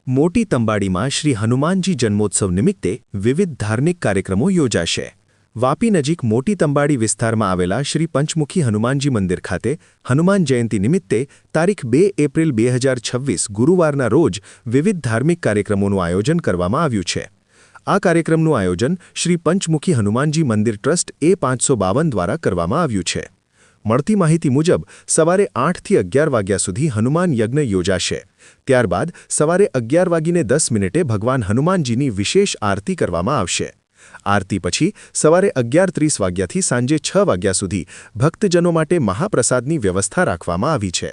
મોટી તંબાડીમાં શ્રી હનુમાનજી જન્મોત્સવ નિમિત્તે વિવિધ ધાર્મિક કાર્યક્રમો યોજાશે। વાપી નજીક મોટી તંબાડી વિસ્તારમાં આવેલા શ્રી પંચમુખી હનુમાનજી મંદિર ખાતે હનુમાન જયંતિ નિમિત્તે તારીખ 2 એપ્રિલ 2026 ગુરુવારના રોજ વિવિધ ધાર્મિક કાર્યક્રમોનું આયોજન કરવામાં આવ્યું છે। આ કાર્યક્રમનું આયોજન શ્રી પંચમુખી હનુમાનજી મંદિર ટ્રસ્ટ A552 દ્વારા કરવામાં આવ્યું છે। મળતી માહિતી મુજબ સવારે 8 થી 11 વાગ્યા સુધી હનુમાન યજ્ઞ યોજાશે। ત્યારબાદ સવારે 11:10 ભગવાન હનુમાનજીની વિશેષ આરતી કરવામાં આવશે। આરતી પછી સવારે 11:30 વાગ્યાથી સાંજે 6 વાગ્યા સુધી ભક્તજનો માટે મહાપ્રસાદની વ્યવસ્થા રાખવામાં આવી છે।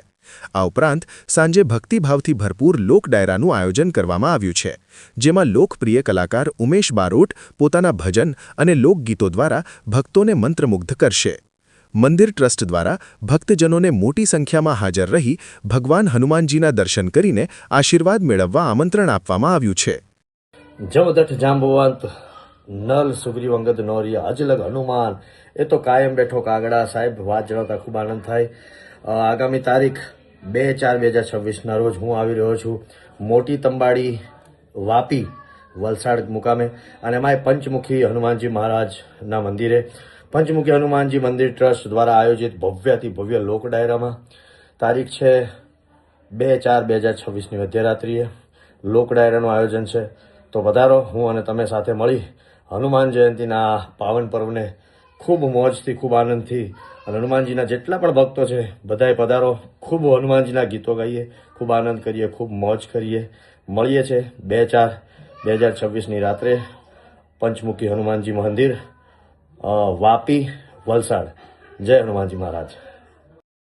આ ઉપરાંત સાંજે ભક્તિભાવથી ભરપૂર લોક ડાયરાનું આયોજન કરવામાં આવ્યું છે, જેમાં લોકપ્રિય કલાકાર ઉમેશ બારોટ પોતાના ભજન અને લોકગીતો દ્વારા ભક્તોને મંત્રમુગ્ધ કરશે। મંદિર ટ્રસ્ટ દ્વારા ભક્તજનોને મોટી સંખ્યામાં હાજર રહી ભગવાન હનુમાનજીના દર્શન કરીને આશીર્વાદ મેળવવા આમંત્રણ આપવામાં આવ્યું છે। જવદઠ જાંબુવંત નલ સુગ્રીવ અંગદ નોરિયા અજલગ હનુમાન એ તો કાયમ બેઠો કાગડા સાહેબ વાત જણાવતા ખૂબ આનંદ થાય। આગામી તારીખ 2/4/2026ના રોજ હું આવી રહ્યો છું મોટી તંબાડી વાપી વલસાડ મુકામે અને એમાં પંચમુખી હનુમાનજી મહારાજના મંદિરે પંચમુખી હનુમાનજી મંદિર ટ્રસ્ટ દ્વારા આયોજિત ભવ્યાતિ ભવ્ય લોક ડાયરામાં તારીખ છે 2/4/2026ની મધ્યરાત્રિએ લોક ડાયરાનું આયોજન છે। તો વધારો હું અને તમે સાથે મળી હનુમાન જયંતિના પાવન પર્વને ખૂબ મોજથી ખૂબ આનંદથી અને હનુમાનજીના જેટલા પણ ભક્તો છે બધાએ પધારો, ખૂબ હનુમાનજીના ગીતો ગાઈએ, ખૂબ આનંદ કરીએ, ખૂબ મોજ કરીએ। મળીએ છે 2/4/2026ની રાત્રે પંચમુખી હનુમાનજી મંદિર વાપી વલસાડ। જય હનુમાનજી મહારાજ।